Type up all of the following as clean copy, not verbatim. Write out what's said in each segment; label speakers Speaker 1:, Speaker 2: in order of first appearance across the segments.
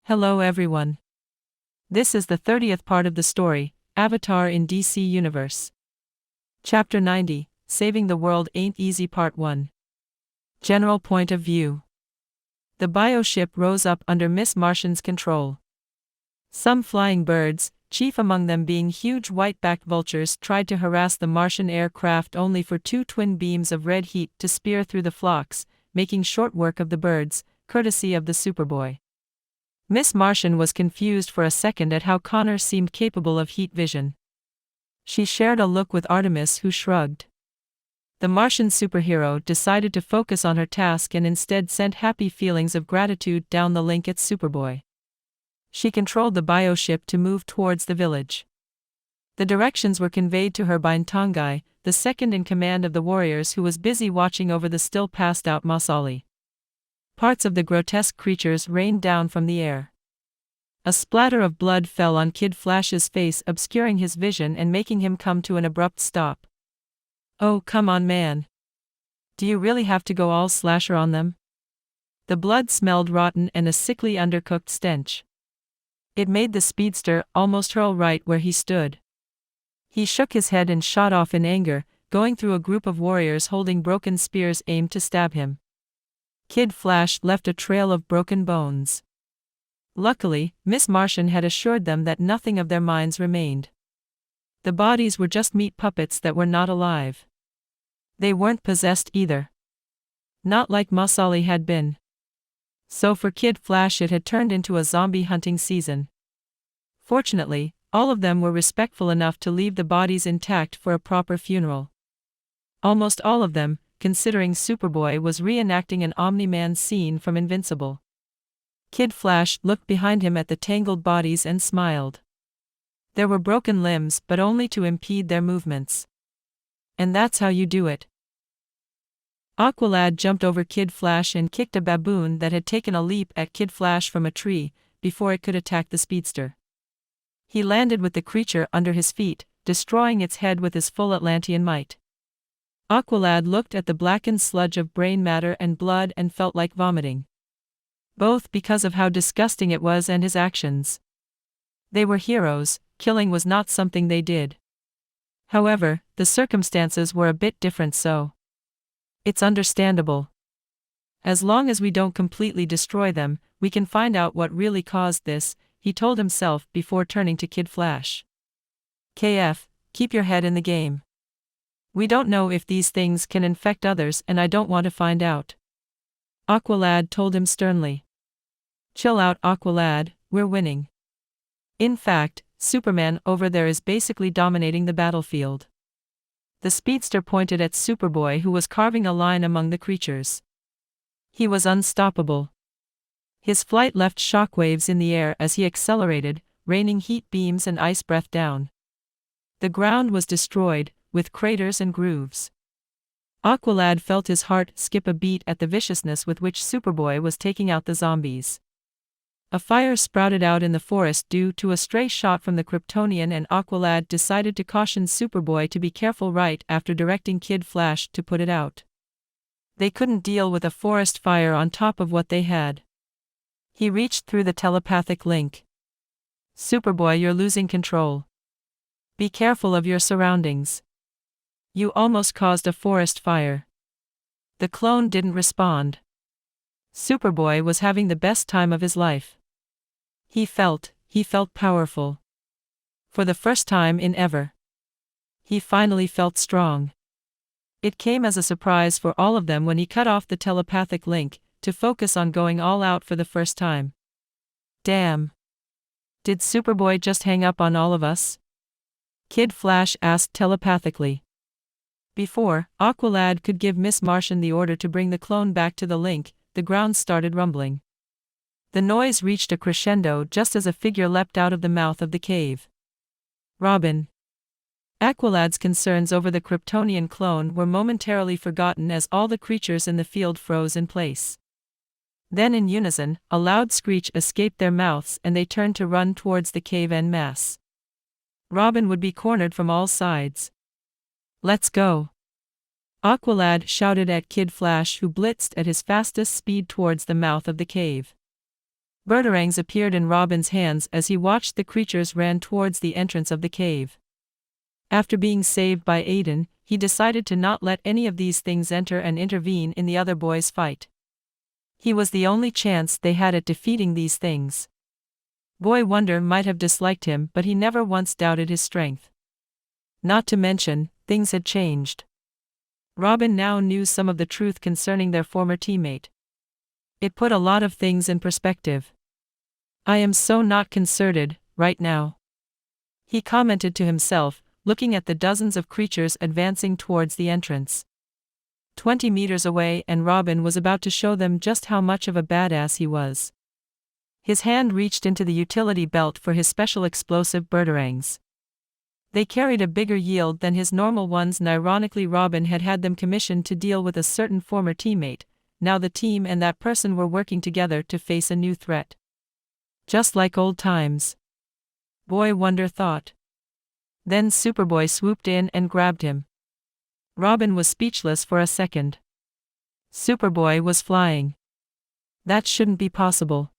Speaker 1: Hello everyone. This is the 30th part of the story, Avatar in DC Universe. Chapter 90, Saving the World Ain't Easy Part 1. General Point of View. The bioship rose up under Miss Martian's control. Some flying birds, chief among them being huge white-backed vultures, tried to harass the Martian aircraft only for two twin beams of red heat to spear through the flocks, making short work of the birds, courtesy of the Superboy. Miss Martian was confused for a second at how Connor seemed capable of heat vision. She shared a look with Artemis, who shrugged. The Martian superhero decided to focus on her task and instead sent happy feelings of gratitude down the link at Superboy. She controlled the bioship to move towards the village. The directions were conveyed to her by Ntangai, the second in command of the warriors, who was busy watching over the still passed-out Masali. Parts of the grotesque creatures rained down from the air. A splatter of blood fell on Kid Flash's face, obscuring his vision and making him come to an abrupt stop. "Oh, come on, man. Do you really have to go all slasher on them?" The blood smelled rotten and a sickly undercooked stench. It made the speedster almost hurl right where he stood. He shook his head and shot off in anger, going through a group of warriors holding broken spears aimed to stab him. Kid Flash left a trail of broken bones. Luckily, Miss Martian had assured them that nothing of their minds remained. The bodies were just meat puppets that were not alive. They weren't possessed either. Not like Masali had been. So for Kid Flash it had turned into a zombie hunting season. Fortunately, all of them were respectful enough to leave the bodies intact for a proper funeral. Almost all of them, considering Superboy was reenacting an Omni-Man scene from Invincible. Kid Flash looked behind him at the tangled bodies and smiled. There were broken limbs, but only to impede their movements. And that's how you do it. Aqualad jumped over Kid Flash and kicked a baboon that had taken a leap at Kid Flash from a tree, before it could attack the speedster. He landed with the creature under his feet, destroying its head with his full Atlantean might. Aqualad looked at the blackened sludge of brain matter and blood and felt like vomiting. Both because of how disgusting it was and his actions. They were heroes, killing was not something they did. However, the circumstances were a bit different, so it's understandable. As long as we don't completely destroy them, we can find out what really caused this, he told himself before turning to Kid Flash. KF, keep your head in the game. We don't know if these things can infect others, and I don't want to find out. Aqualad told him sternly. Chill out, Aqualad, we're winning. In fact, Superman over there is basically dominating the battlefield. The speedster pointed at Superboy, who was carving a line among the creatures. He was unstoppable. His flight left shockwaves in the air as he accelerated, raining heat beams and ice breath down. The ground was destroyed, with craters and grooves. Aqualad felt his heart skip a beat at the viciousness with which Superboy was taking out the zombies. A fire sprouted out in the forest due to a stray shot from the Kryptonian, and Aqualad decided to caution Superboy to be careful right after directing Kid Flash to put it out. They couldn't deal with a forest fire on top of what they had. He reached through the telepathic link. Superboy, you're losing control. Be careful of your surroundings. You almost caused a forest fire. The clone didn't respond. Superboy was having the best time of his life. He felt powerful. For the first time in ever. He finally felt strong. It came as a surprise for all of them when he cut off the telepathic link, to focus on going all out for the first time. Damn. Did Superboy just hang up on all of us? Kid Flash asked telepathically. Before Aqualad could give Miss Martian the order to bring the clone back to the link, the ground started rumbling. The noise reached a crescendo just as a figure leapt out of the mouth of the cave. Robin. Aqualad's concerns over the Kryptonian clone were momentarily forgotten as all the creatures in the field froze in place. Then in unison, a loud screech escaped their mouths and they turned to run towards the cave en masse. Robin would be cornered from all sides. Let's go. Aqualad shouted at Kid Flash, who blitzed at his fastest speed towards the mouth of the cave. Birdarangs appeared in Robin's hands as he watched the creatures ran towards the entrance of the cave. After being saved by Aden, he decided to not let any of these things enter and intervene in the other boys' fight. He was the only chance they had at defeating these things. Boy Wonder might have disliked him, but he never once doubted his strength. Not to mention, things had changed. Robin now knew some of the truth concerning their former teammate. It put a lot of things in perspective. I am so not concerted, right now, he commented to himself, looking at the dozens of creatures advancing towards the entrance. 20 meters away, and Robin was about to show them just how much of a badass he was. His hand reached into the utility belt for his special explosive birdarangs. They carried a bigger yield than his normal ones, and ironically Robin had had them commissioned to deal with a certain former teammate. Now the team and that person were working together to face a new threat. Just like old times, Boy Wonder thought. Then Superboy swooped in and grabbed him. Robin was speechless for a second. Superboy was flying. That shouldn't be possible.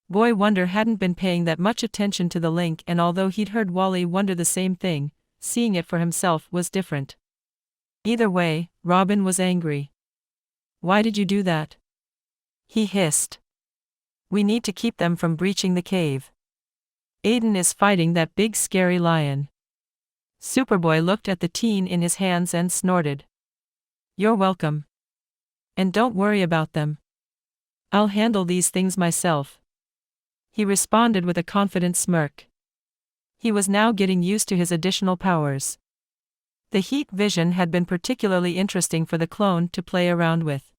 Speaker 1: Boy Wonder hadn't been paying that much attention to the link, and although he'd heard Wally wonder the same thing, seeing it for himself was different. Either way, Robin was angry. Why did you do that? He hissed. We need to keep them from breaching the cave. Aden is fighting that big scary lion. Superboy looked at the teen in his hands and snorted. You're welcome. And don't worry about them. I'll handle these things myself. He responded with a confident smirk. He was now getting used to his additional powers. The heat vision had been particularly interesting for the clone to play around with.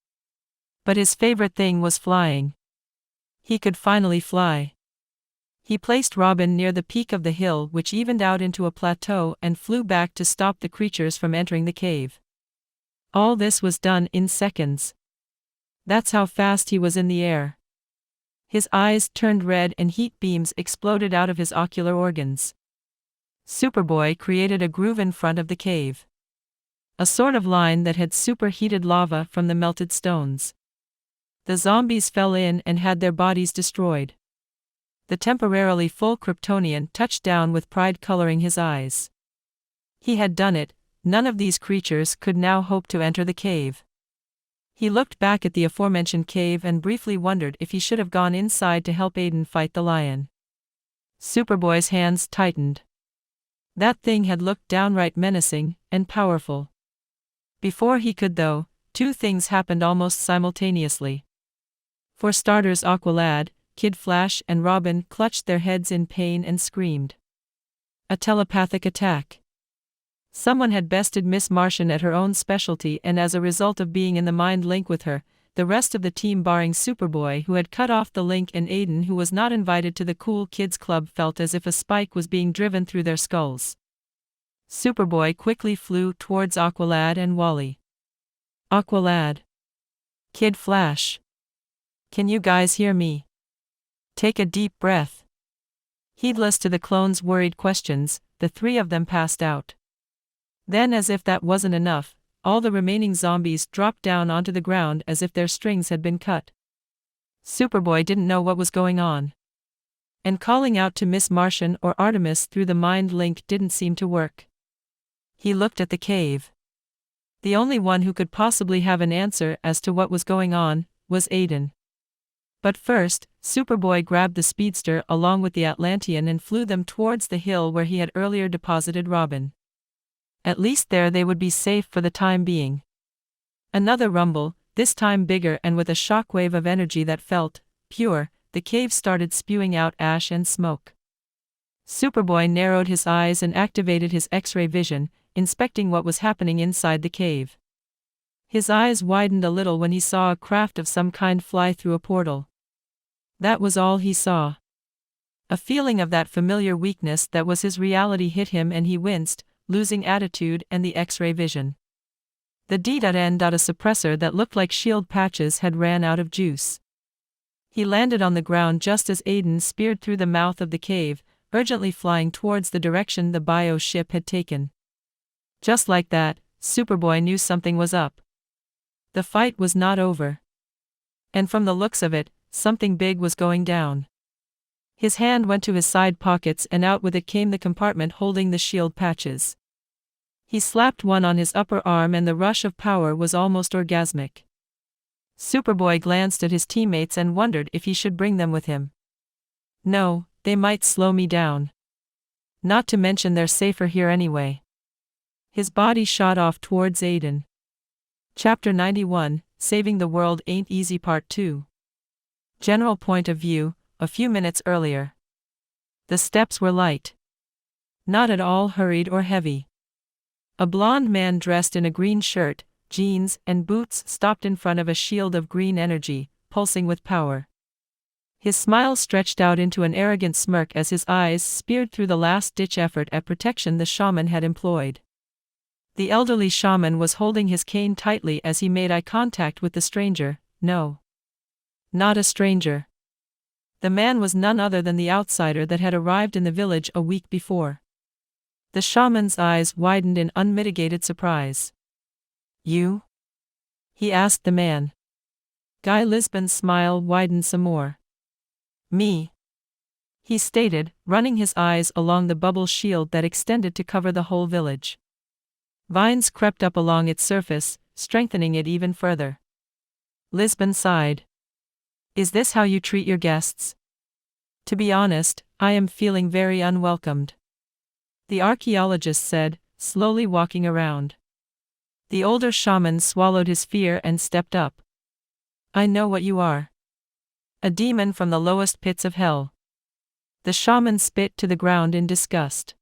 Speaker 1: But his favorite thing was flying. He could finally fly. He placed Robin near the peak of the hill, which evened out into a plateau, and flew back to stop the creatures from entering the cave. All this was done in seconds. That's how fast he was in the air. His eyes turned red and heat beams exploded out of his ocular organs. Superboy created a groove in front of the cave. A sort of line that had superheated lava from the melted stones. The zombies fell in and had their bodies destroyed. The temporarily full Kryptonian touched down with pride coloring his eyes. He had done it. None of these creatures could now hope to enter the cave. He looked back at the aforementioned cave and briefly wondered if he should have gone inside to help Aden fight the lion. Superboy's hands tightened. That thing had looked downright menacing and powerful. Before he could, though, two things happened almost simultaneously. For starters, Aqualad, Kid Flash and Robin clutched their heads in pain and screamed. A telepathic attack. Someone had bested Miss Martian at her own specialty, and as a result of being in the mind link with her, the rest of the team barring Superboy, who had cut off the link, and Aden, who was not invited to the Cool Kids Club, felt as if a spike was being driven through their skulls. Superboy quickly flew towards Aqualad and Wally. Aqualad. Kid Flash. Can you guys hear me? Take a deep breath. Heedless to the clones' worried questions, the three of them passed out. Then, as if that wasn't enough, all the remaining zombies dropped down onto the ground as if their strings had been cut. Superboy didn't know what was going on. And calling out to Miss Martian or Artemis through the mind link didn't seem to work. He looked at the cave. The only one who could possibly have an answer as to what was going on was Aden. But first, Superboy grabbed the speedster along with the Atlantean and flew them towards the hill where he had earlier deposited Robin. At least there they would be safe for the time being. Another rumble, this time bigger and with a shockwave of energy that felt pure. The cave started spewing out ash and smoke. Superboy narrowed his eyes and activated his X-ray vision, inspecting what was happening inside the cave. His eyes widened a little when he saw a craft of some kind fly through a portal. That was all he saw. A feeling of that familiar weakness that was his reality hit him, and he winced, losing attitude and the X-ray vision. The D.N. A suppressor that looked like shield patches had ran out of juice. He landed on the ground just as Aden speared through the mouth of the cave, urgently flying towards the direction the bio ship had taken. Just like that, Superboy knew something was up. The fight was not over. And from the looks of it, something big was going down. His hand went to his side pockets and out with it came the compartment holding the shield patches. He slapped one on his upper arm and the rush of power was almost orgasmic. Superboy glanced at his teammates and wondered if he should bring them with him. No, they might slow me down. Not to mention they're safer here anyway. His body shot off towards Aden. Chapter 91, Saving the World Ain't Easy Part 2. General point of view, a few minutes earlier. The steps were light. Not at all hurried or heavy. A blond man dressed in a green shirt, jeans, and boots stopped in front of a shield of green energy, pulsing with power. His smile stretched out into an arrogant smirk as his eyes speared through the last-ditch effort at protection the shaman had employed. The elderly shaman was holding his cane tightly as he made eye contact with the stranger. No. Not a stranger. The man was none other than the outsider that had arrived in the village a week before. The shaman's eyes widened in unmitigated surprise. You? He asked the man. Guy Lisbon's smile widened some more. Me. He stated, running his eyes along the bubble shield that extended to cover the whole village. Vines crept up along its surface, strengthening it even further. Lisbon sighed. Is this how you treat your guests? To be honest, I am feeling very unwelcomed. The archaeologist said, slowly walking around. The older shaman swallowed his fear and stepped up. I know what you are. A demon from the lowest pits of hell. The shaman spit to the ground in disgust.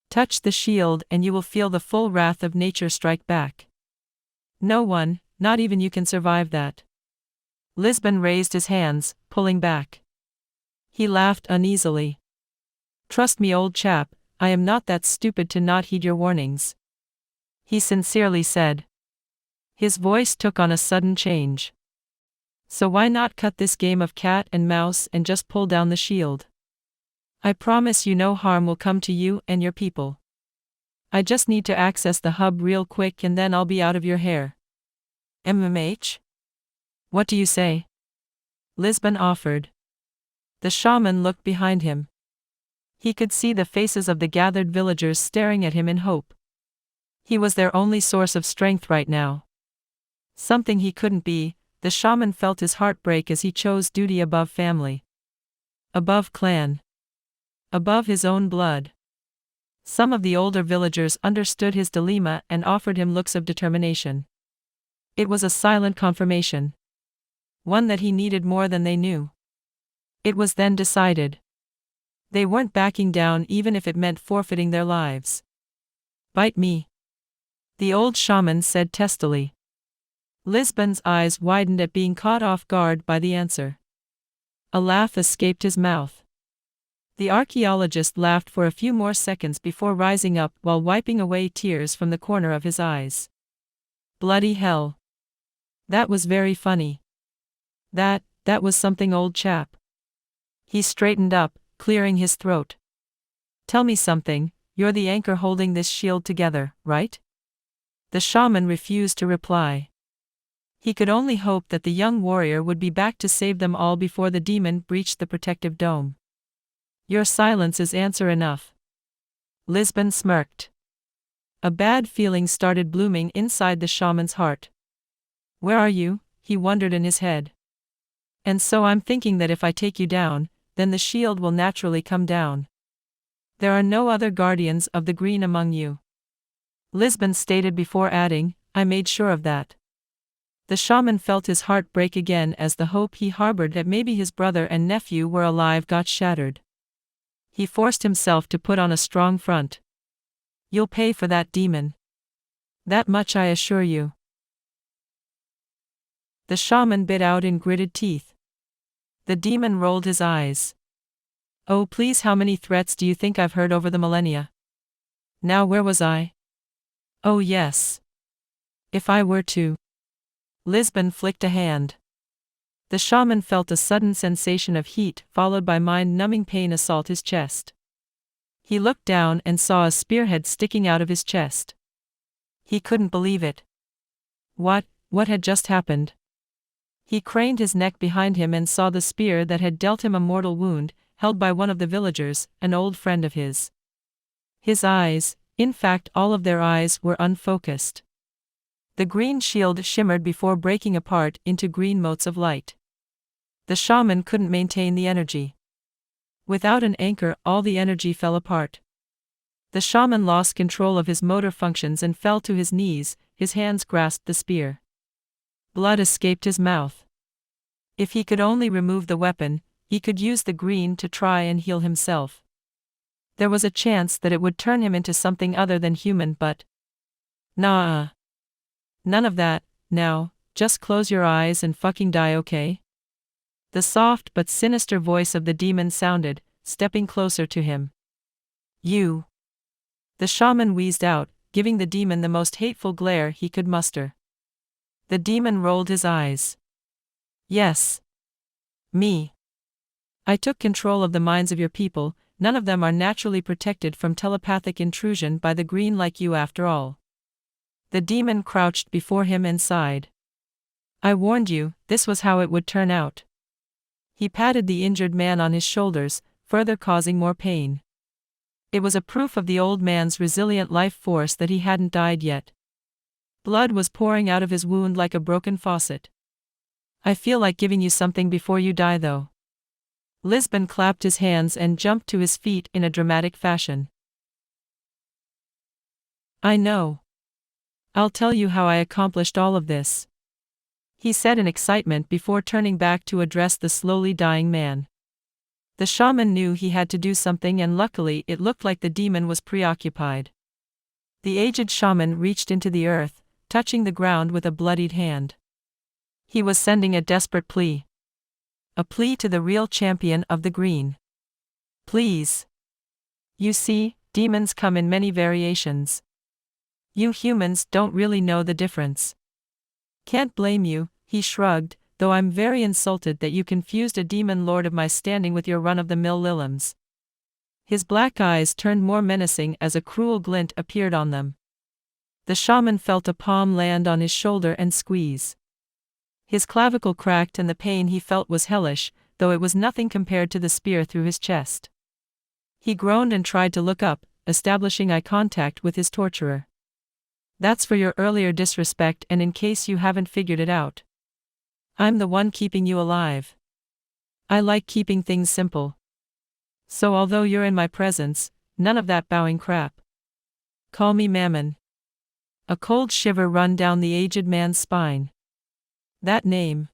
Speaker 1: Touch the shield and you will feel the full wrath of nature strike back. No one, not even you, can survive that. Lisbon raised his hands, pulling back. He laughed uneasily. Trust me, old chap, I am not that stupid to not heed your warnings. He sincerely said. His voice took on a sudden change. So why not cut this game of cat and mouse and just pull down the shield? I promise you no harm will come to you and your people. I just need to access the hub real quick and then I'll be out of your hair. MMH? What do you say? Lisbon offered. The shaman looked behind him. He could see the faces of the gathered villagers staring at him in hope. He was their only source of strength right now. Something he couldn't be. The shaman felt his heart break as he chose duty above family. Above clan. Above his own blood. Some of the older villagers understood his dilemma and offered him looks of determination. It was a silent confirmation. One that he needed more than they knew. It was then decided. They weren't backing down even if it meant forfeiting their lives. Bite me. The old shaman said testily. Lisbon's eyes widened at being caught off guard by the answer. A laugh escaped his mouth. The archaeologist laughed for a few more seconds before rising up while wiping away tears from the corner of his eyes. Bloody hell. That was very funny. That was something, old chap. He straightened up, clearing his throat. Tell me something, you're the anchor holding this shield together, right? The shaman refused to reply. He could only hope that the young warrior would be back to save them all before the demon breached the protective dome. Your silence is answer enough. Lisbon smirked. A bad feeling started blooming inside the shaman's heart. Where are you? He wondered in his head. And so I'm thinking that if I take you down, then the shield will naturally come down. There are no other guardians of the green among you. Lisbon stated before adding, I made sure of that. The shaman felt his heart break again as the hope he harbored that maybe his brother and nephew were alive got shattered. He forced himself to put on a strong front. You'll pay for that, demon. That much I assure you. The shaman bit out in gritted teeth. The demon rolled his eyes. Oh please, how many threats do you think I've heard over the millennia? Now where was I? Oh yes. If I were to. Lisbon flicked a hand. The shaman felt a sudden sensation of heat followed by mind-numbing pain assault his chest. He looked down and saw a spearhead sticking out of his chest. He couldn't believe it. What had just happened? He craned his neck behind him and saw the spear that had dealt him a mortal wound, held by one of the villagers, an old friend of his. His eyes, in fact all of their eyes, were unfocused. The green shield shimmered before breaking apart into green motes of light. The shaman couldn't maintain the energy. Without an anchor, all the energy fell apart. The shaman lost control of his motor functions and fell to his knees, his hands grasped the spear. Blood escaped his mouth. If he could only remove the weapon, he could use the green to try and heal himself. There was a chance that it would turn him into something other than human, but nah. None of that, now, just close your eyes and fucking die, okay? The soft but sinister voice of the demon sounded, stepping closer to him. You. The shaman wheezed out, giving the demon the most hateful glare he could muster. The demon rolled his eyes. Yes. Me. I took control of the minds of your people. None of them are naturally protected from telepathic intrusion by the green like you after all. The demon crouched before him and sighed. I warned you, this was how it would turn out. He patted the injured man on his shoulders, further causing more pain. It was a proof of the old man's resilient life force that he hadn't died yet. Blood was pouring out of his wound like a broken faucet. I feel like giving you something before you die though. Lisbon clapped his hands and jumped to his feet in a dramatic fashion. I know. I'll tell you how I accomplished all of this, he said in excitement before turning back to address the slowly dying man. The shaman knew he had to do something, and luckily it looked like the demon was preoccupied. The aged shaman reached into the earth, touching the ground with a bloodied hand. He was sending a desperate plea. A plea to the real champion of the green. Please. You see, demons come in many variations. You humans don't really know the difference. Can't blame you, he shrugged, though I'm very insulted that you confused a demon lord of my standing with your run-of-the-mill Lilims. His black eyes turned more menacing as a cruel glint appeared on them. The shaman felt a palm land on his shoulder and squeeze. His clavicle cracked and the pain he felt was hellish, though it was nothing compared to the spear through his chest. He groaned and tried to look up, establishing eye contact with his torturer. That's for your earlier disrespect, and in case you haven't figured it out. I'm the one keeping you alive. I like keeping things simple. So although you're in my presence, none of that bowing crap. Call me Mammon. A cold shiver ran down the aged man's spine. That name.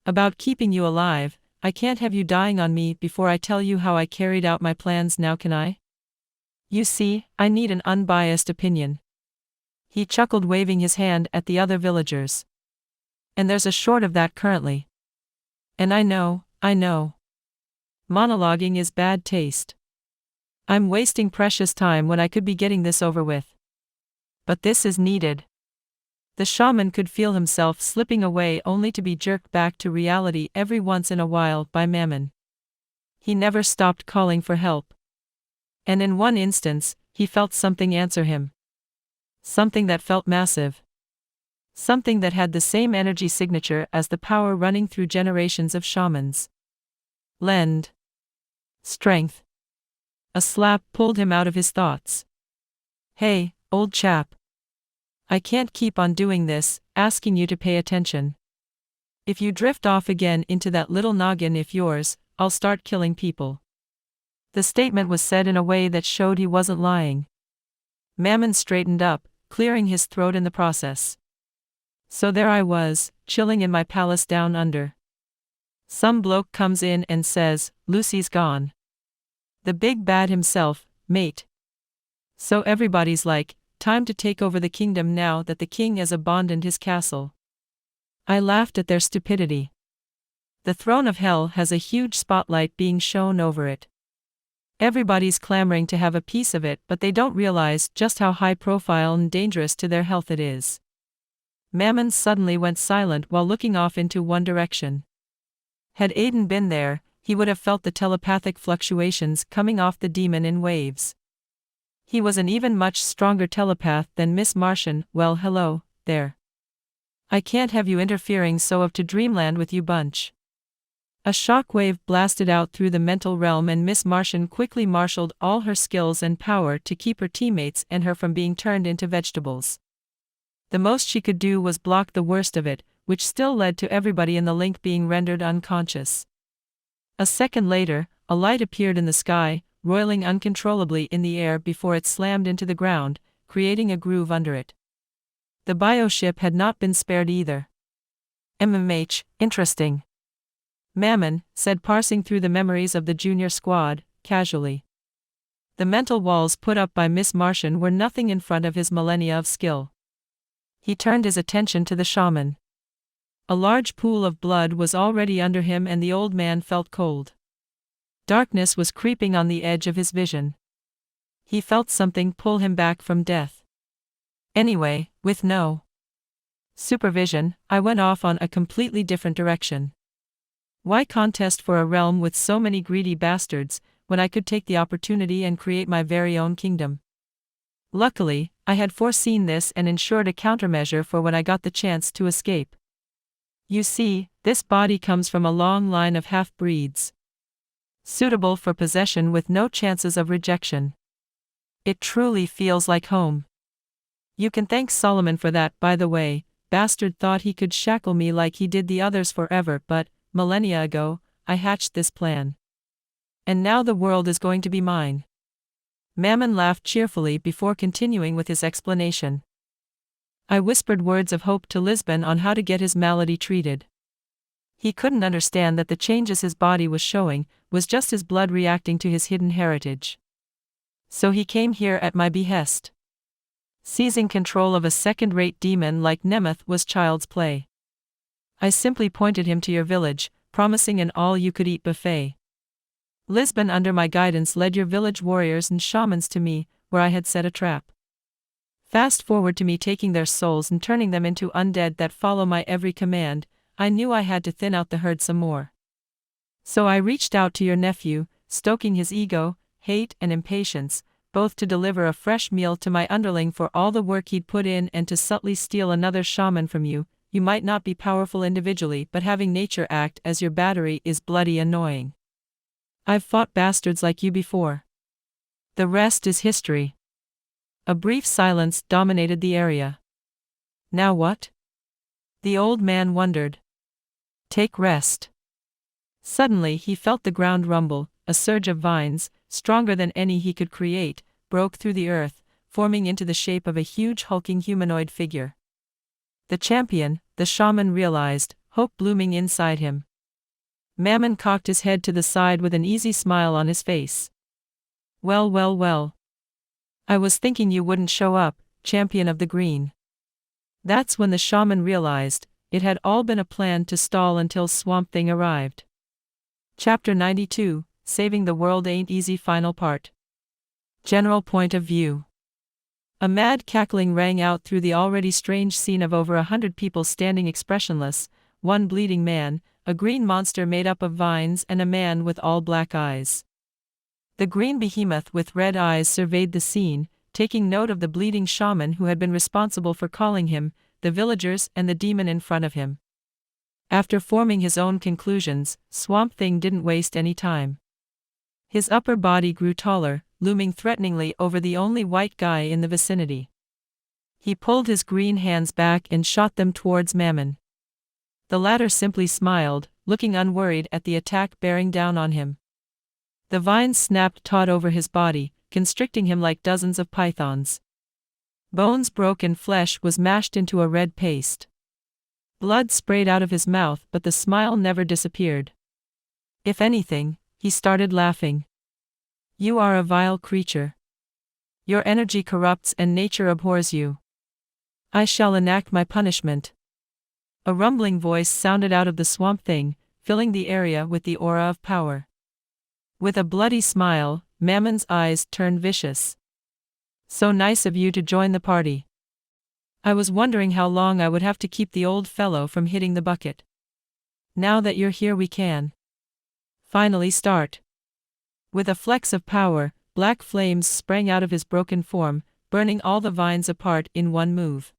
Speaker 1: About keeping you alive, I can't have you dying on me before I tell you how I carried out my plans now, can I? You see, I need an unbiased opinion. He chuckled, waving his hand at the other villagers. And there's a short of that currently. And I know. Monologuing is bad taste. I'm wasting precious time when I could be getting this over with. But this is needed. The shaman could feel himself slipping away, only to be jerked back to reality every once in a while by Mammon. He never stopped calling for help. And in one instance, he felt something answer him. Something that felt massive. Something that had the same energy signature as the power running through generations of shamans. Lend. Strength. A slap pulled him out of his thoughts. Hey, old chap. I can't keep on doing this, asking you to pay attention. If you drift off again into that little noggin of yours, I'll start killing people. The statement was said in a way that showed he wasn't lying. Mammon straightened up, clearing his throat in the process. So there I was, chilling in my palace down under. Some bloke comes in and says, Lucy's gone. The big bad himself, mate. So everybody's like, time to take over the kingdom now that the king has abandoned his castle. I laughed at their stupidity. The throne of hell has a huge spotlight being shown over it. Everybody's clamoring to have a piece of it, but they don't realize just how high profile and dangerous to their health it is. Mammon suddenly went silent while looking off into one direction. Had Aden been there, he would have felt the telepathic fluctuations coming off the demon in waves. He was an even much stronger telepath than Miss Martian. Well, hello, there. I can't have you interfering so of to dreamland with you bunch. A shockwave blasted out through the mental realm and Miss Martian quickly marshaled all her skills and power to keep her teammates and her from being turned into vegetables. The most she could do was block the worst of it, which still led to everybody in the link being rendered unconscious. A second later, a light appeared in the sky, roiling uncontrollably in the air before it slammed into the ground, creating a groove under it. The bioship had not been spared either. Interesting. Mammon said, parsing through the memories of the junior squad, casually. The mental walls put up by Miss Martian were nothing in front of his millennia of skill. He turned his attention to the shaman. A large pool of blood was already under him and the old man felt cold. Darkness was creeping on the edge of his vision. He felt something pull him back from death. Anyway, with no supervision, I went off on a completely different direction. Why contest for a realm with so many greedy bastards, when I could take the opportunity and create my very own kingdom? Luckily, I had foreseen this and ensured a countermeasure for when I got the chance to escape. You see, this body comes from a long line of half-breeds, suitable for possession with no chances of rejection. It truly feels like home. You can thank Solomon for that, by the way. Bastard thought he could shackle me like he did the others forever, but millennia ago, I hatched this plan. And now the world is going to be mine. Mammon laughed cheerfully before continuing with his explanation. I whispered words of hope to Lisbon on how to get his malady treated. He couldn't understand that the changes his body was showing was just his blood reacting to his hidden heritage. So he came here at my behest. Seizing control of a second-rate demon like Nemeth was child's play. I simply pointed him to your village, promising an all-you-could-eat buffet. Lisbon under my guidance led your village warriors and shamans to me, where I had set a trap. Fast forward to me taking their souls and turning them into undead that follow my every command. I knew I had to thin out the herd some more. So I reached out to your nephew, stoking his ego, hate and impatience, both to deliver a fresh meal to my underling for all the work he'd put in and to subtly steal another shaman from you. You might not be powerful individually, but having nature act as your battery is bloody annoying. I've fought bastards like you before. The rest is history. A brief silence dominated the area. Now what? The old man wondered. Take rest. Suddenly he felt the ground rumble. A surge of vines, stronger than any he could create, broke through the earth, forming into the shape of a huge hulking humanoid figure. The champion, the shaman realized, hope blooming inside him. Mammon cocked his head to the side with an easy smile on his face. Well. I was thinking you wouldn't show up, champion of the green. That's when the shaman realized, it had all been a plan to stall until Swamp Thing arrived. Chapter 92, Saving the World Ain't Easy. Final part. General point of view. A mad cackling rang out through the already strange scene of over 100 people standing expressionless, one bleeding man, a green monster made up of vines and a man with all black eyes. The green behemoth with red eyes surveyed the scene, taking note of the bleeding shaman who had been responsible for calling him, the villagers and the demon in front of him. After forming his own conclusions, Swamp Thing didn't waste any time. His upper body grew taller, looming threateningly over the only white guy in the vicinity. He pulled his green hands back and shot them towards Mammon. The latter simply smiled, looking unworried at the attack bearing down on him. The vines snapped taut over his body, constricting him like dozens of pythons. Bones broke and flesh was mashed into a red paste. Blood sprayed out of his mouth, but the smile never disappeared. If anything, he started laughing. You are a vile creature. Your energy corrupts and nature abhors you. I shall enact my punishment. A rumbling voice sounded out of the Swamp Thing, filling the area with the aura of power. With a bloody smile, Mammon's eyes turned vicious. So nice of you to join the party. I was wondering how long I would have to keep the old fellow from hitting the bucket. Now that you're here we can finally start. With a flex of power, black flames sprang out of his broken form, burning all the vines apart in one move.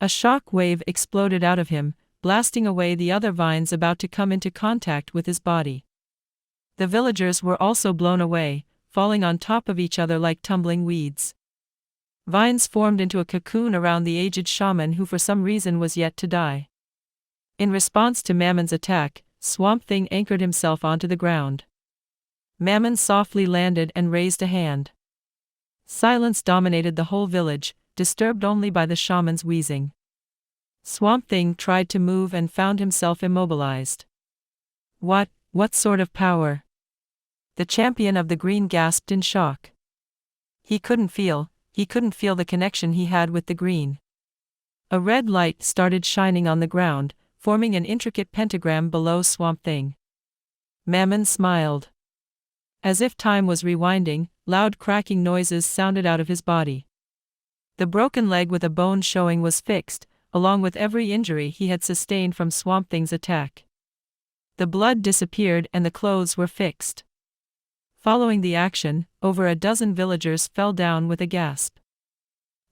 Speaker 1: A shock wave exploded out of him, blasting away the other vines about to come into contact with his body. The villagers were also blown away, falling on top of each other like tumbling weeds. Vines formed into a cocoon around the aged shaman who for some reason was yet to die. In response to Mammon's attack, Swamp Thing anchored himself onto the ground. Mammon softly landed and raised a hand. Silence dominated the whole village, disturbed only by the shaman's wheezing. Swamp Thing tried to move and found himself immobilized. What sort of power? The champion of the green gasped in shock. He couldn't feel the connection he had with the green. A red light started shining on the ground, forming an intricate pentagram below Swamp Thing. Mammon smiled. As if time was rewinding, loud cracking noises sounded out of his body. The broken leg with a bone showing was fixed, along with every injury he had sustained from Swamp Thing's attack. The blood disappeared and the clothes were fixed. Following the action, over a dozen villagers fell down with a gasp.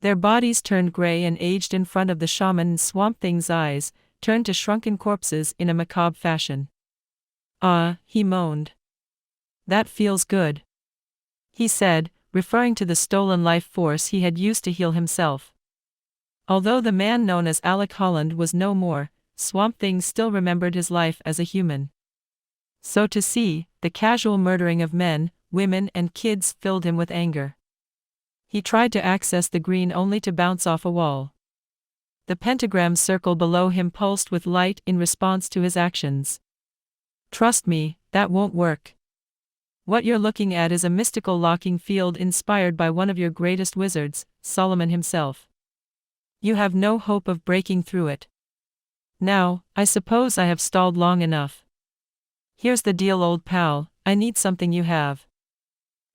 Speaker 1: Their bodies turned gray and aged in front of the shaman, and Swamp Thing's eyes turned to shrunken corpses in a macabre fashion. "Ah," he moaned. "That feels good," he said, referring to the stolen life force he had used to heal himself. Although the man known as Alec Holland was no more, Swamp Thing still remembered his life as a human. So to see the casual murdering of men, women and kids filled him with anger. He tried to access the green only to bounce off a wall. The pentagram circle below him pulsed with light in response to his actions. "Trust me, that won't work. What you're looking at is a mystical locking field inspired by one of your greatest wizards, Solomon himself. You have no hope of breaking through it. Now, I suppose I have stalled long enough. Here's the deal, old pal, I need something you have."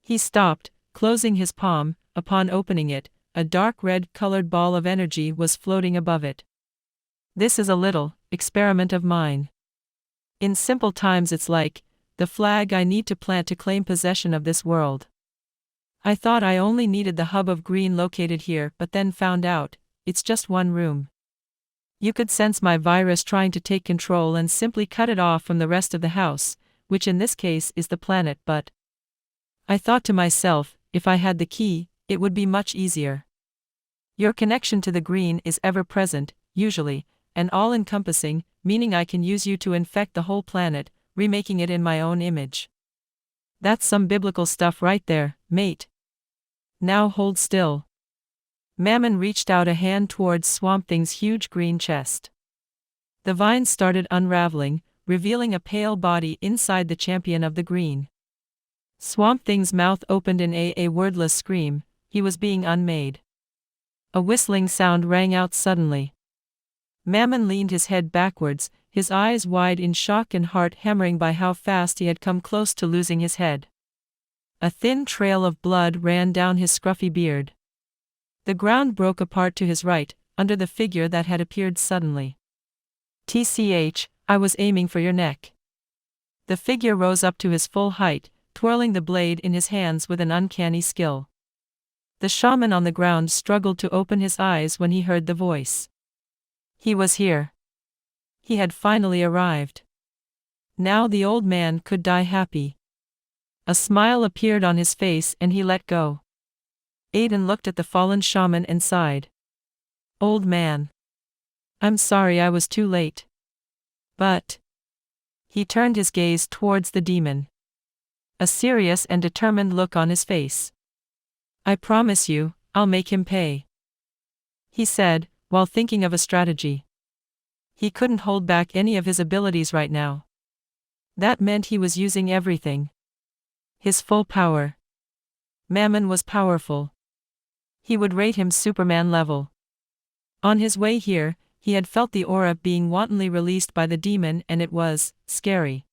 Speaker 1: He stopped, closing his palm. Upon opening it, a dark red-colored ball of energy was floating above it. "This is a little experiment of mine. In simple times it's like the flag I need to plant to claim possession of this world. I thought I only needed the hub of green located here, but then found out it's just one room. You could sense my virus trying to take control and simply cut it off from the rest of the house, which in this case is the planet, but I thought to myself, if I had the key, it would be much easier. Your connection to the green is ever-present, usually, and all-encompassing, meaning I can use you to infect the whole planet, remaking it in my own image. That's some biblical stuff right there, mate. Now hold still." Mammon reached out a hand towards Swamp Thing's huge green chest. The vines started unraveling, revealing a pale body inside the champion of the green. Swamp Thing's mouth opened in a wordless scream. He was being unmade. A whistling sound rang out suddenly. Mammon leaned his head backwards, his eyes wide in shock and heart hammering by how fast he had come close to losing his head. A thin trail of blood ran down his scruffy beard. The ground broke apart to his right, under the figure that had appeared suddenly. "TCH, I was aiming for your neck." The figure rose up to his full height, twirling the blade in his hands with an uncanny skill. The shaman on the ground struggled to open his eyes when he heard the voice. He was here. He had finally arrived. Now the old man could die happy. A smile appeared on his face and he let go. Aden looked at the fallen shaman and sighed. "Old man. I'm sorry I was too late. But..." He turned his gaze towards the demon. A serious and determined look on his face. "I promise you, I'll make him pay," he said, while thinking of a strategy. He couldn't hold back any of his abilities right now. That meant he was using everything. His full power. Mammon was powerful. He would rate him Superman level. On his way here, he had felt the aura being wantonly released by the demon and it was scary.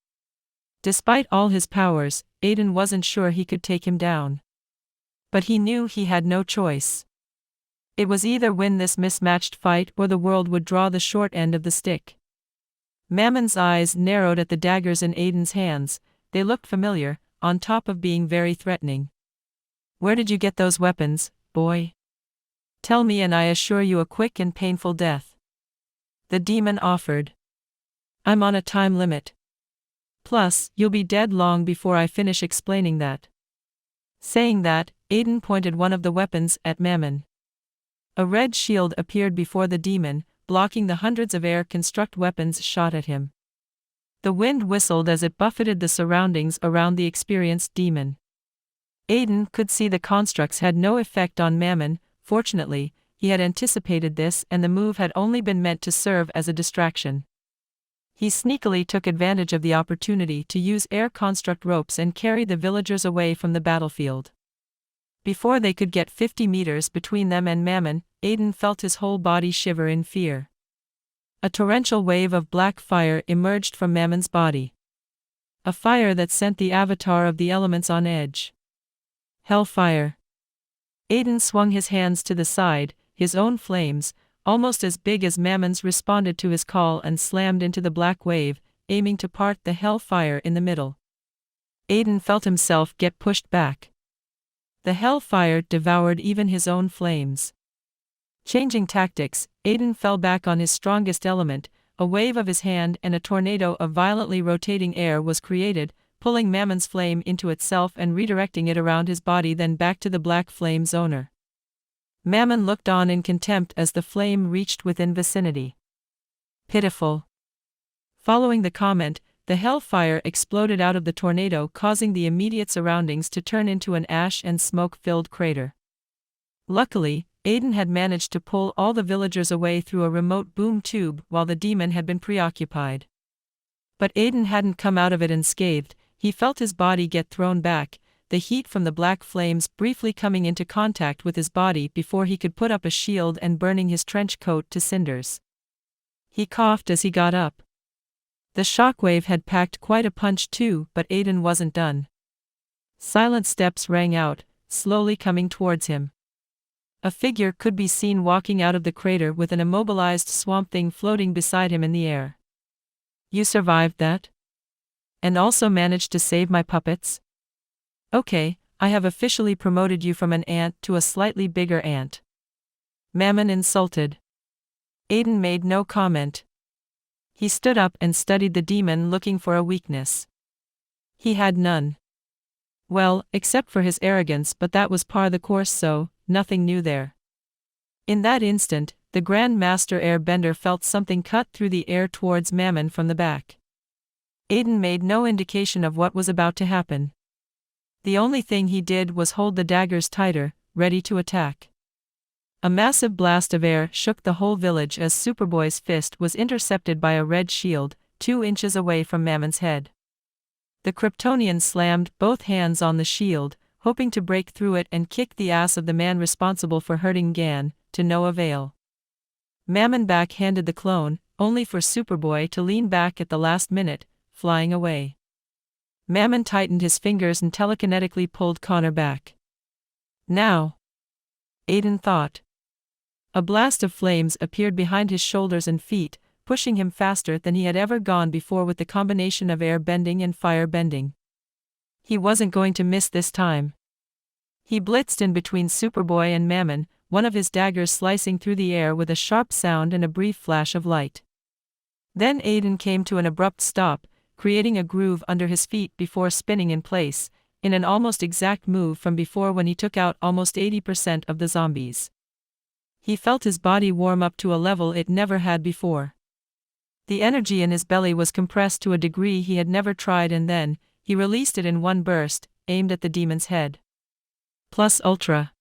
Speaker 1: Despite all his powers, Aden wasn't sure he could take him down. But he knew he had no choice. It was either win this mismatched fight or the world would draw the short end of the stick. Mammon's eyes narrowed at the daggers in Aden's hands. They looked familiar, on top of being very threatening. "Where did you get those weapons, boy?" Tell me and I assure you a quick and painful death. The demon offered. I'm on a time limit. Plus, you'll be dead long before I finish explaining that. Saying that, Aden pointed one of the weapons at Mammon. A red shield appeared before the demon, blocking the hundreds of air-construct weapons shot at him. The wind whistled as it buffeted the surroundings around the experienced demon. Aden could see the constructs had no effect on Mammon. Fortunately, he had anticipated this and the move had only been meant to serve as a distraction. He sneakily took advantage of the opportunity to use air construct ropes and carry the villagers away from the battlefield. Before they could get 50 meters between them and Mammon, Aden felt his whole body shiver in fear. A torrential wave of black fire emerged from Mammon's body. A fire that sent the Avatar of the elements on edge. Hellfire. Aden swung his hands to the side, his own flames, almost as big as Mammon's, responded to his call and slammed into the black wave, aiming to part the hellfire in the middle. Aden felt himself get pushed back. The hellfire devoured even his own flames. Changing tactics, Aden fell back on his strongest element. A wave of his hand and a tornado of violently rotating air was created, pulling Mammon's flame into itself and redirecting it around his body, then back to the black flame's owner. Mammon looked on in contempt as the flame reached within vicinity. Pitiful. Following the comment, the hellfire exploded out of the tornado, causing the immediate surroundings to turn into an ash and smoke-filled crater. Luckily, Aden had managed to pull all the villagers away through a remote boom tube while the demon had been preoccupied. But Aden hadn't come out of it unscathed. He felt his body get thrown back, the heat from the black flames briefly coming into contact with his body before he could put up a shield and burning his trench coat to cinders. He coughed as he got up. The shockwave had packed quite a punch too, but Aden wasn't done. Silent steps rang out, slowly coming towards him. A figure could be seen walking out of the crater with an immobilized swamp thing floating beside him in the air. You survived that? And also managed to save my puppets? Okay, I have officially promoted you from an ant to a slightly bigger ant. Mammon insulted. Aden made no comment. He stood up and studied the demon, looking for a weakness. He had none. Well, except for his arrogance, but that was par the course, so nothing new there. In that instant, the Grand Master Airbender felt something cut through the air towards Mammon from the back. Aden made no indication of what was about to happen. The only thing he did was hold the daggers tighter, ready to attack. A massive blast of air shook the whole village as Superboy's fist was intercepted by a red shield, 2 inches away from Mammon's head. The Kryptonian slammed both hands on the shield, hoping to break through it and kick the ass of the man responsible for hurting Gan, to no avail. Mammon backhanded the clone, only for Superboy to lean back at the last minute, flying away. Mammon tightened his fingers and telekinetically pulled Connor back. Now, Aden thought. A blast of flames appeared behind his shoulders and feet, pushing him faster than he had ever gone before with the combination of air bending and fire bending. He wasn't going to miss this time. He blitzed in between Superboy and Mammon, one of his daggers slicing through the air with a sharp sound and a brief flash of light. Then Aden came to an abrupt stop, creating a groove under his feet before spinning in place, in an almost exact move from before when he took out almost 80% of the zombies. He felt his body warm up to a level it never had before. The energy in his belly was compressed to a degree he had never tried, and then, he released it in one burst, aimed at the demon's head. Plus ultra.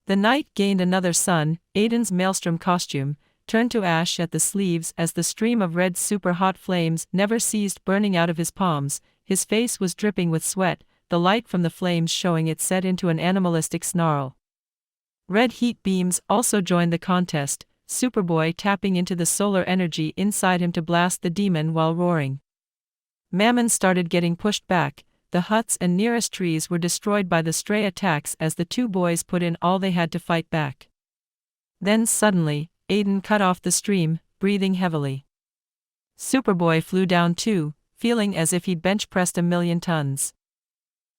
Speaker 1: The night gained another sun. Aden's maelstrom costume turned to ash at the sleeves as the stream of red super-hot flames never ceased burning out of his palms. His face was dripping with sweat, the light from the flames showing it set into an animalistic snarl. Red heat beams also joined the contest, Superboy tapping into the solar energy inside him to blast the demon while roaring. Mammon started getting pushed back. The huts and nearest trees were destroyed by the stray attacks as the two boys put in all they had to fight back. Then suddenly, Aden cut off the stream, breathing heavily. Superboy flew down too, feeling as if he'd bench-pressed 1,000,000 tons.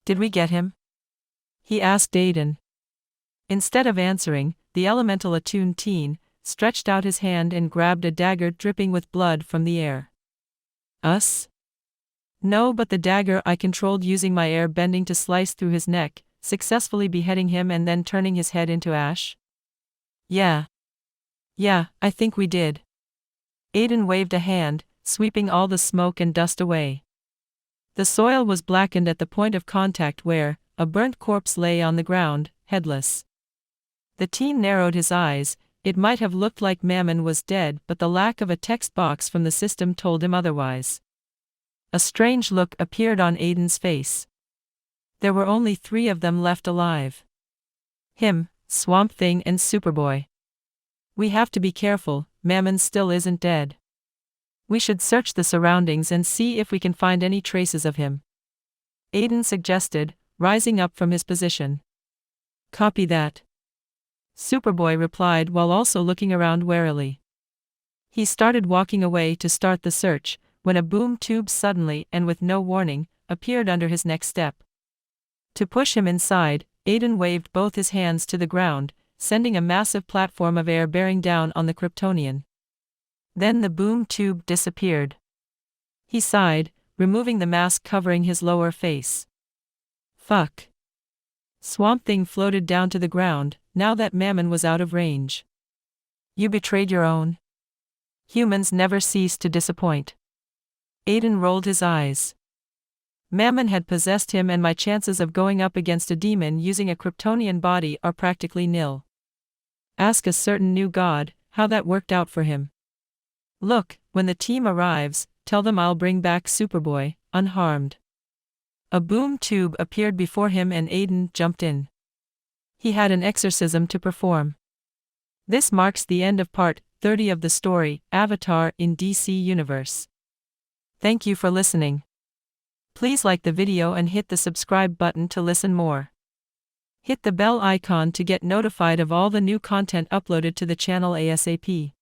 Speaker 1: Did we get him? He asked Aden. Instead of answering, the elemental attuned teen, stretched out his hand and grabbed a dagger dripping with blood from the air. Us? No, but the dagger I controlled using my air bending to slice through his neck, successfully beheading him and then turning his head into ash? Yeah, I think we did. Aden waved a hand, sweeping all the smoke and dust away. The soil was blackened at the point of contact where a burnt corpse lay on the ground, headless. The teen narrowed his eyes. It might have looked like Mammon was dead, but the lack of a text box from the system told him otherwise. A strange look appeared on Aden's face. There were only 3 of them left alive. Him, Swamp Thing and Superboy. We have to be careful, Mammon still isn't dead. We should search the surroundings and see if we can find any traces of him. Aden suggested, rising up from his position. Copy that. Superboy replied while also looking around warily. He started walking away to start the search, when a boom tube suddenly and with no warning, appeared under his next step. To push him inside, Aden waved both his hands to the ground, sending a massive platform of air bearing down on the Kryptonian. Then the boom tube disappeared. He sighed, removing the mask covering his lower face. Fuck. Swamp Thing floated down to the ground, now that Mammon was out of range. You betrayed your own. Humans never cease to disappoint. Aden rolled his eyes. Mammon had possessed him and my chances of going up against a demon using a Kryptonian body are practically nil. Ask a certain new god how that worked out for him. Look, when the team arrives, tell them I'll bring back Superboy, unharmed. A boom tube appeared before him and Aden jumped in. He had an exorcism to perform. This marks the end of part 30 of the story, Avātār in DC Universe. Thank you for listening. Please like the video and hit the subscribe button to listen more. Hit the bell icon to get notified of all the new content uploaded to the channel ASAP.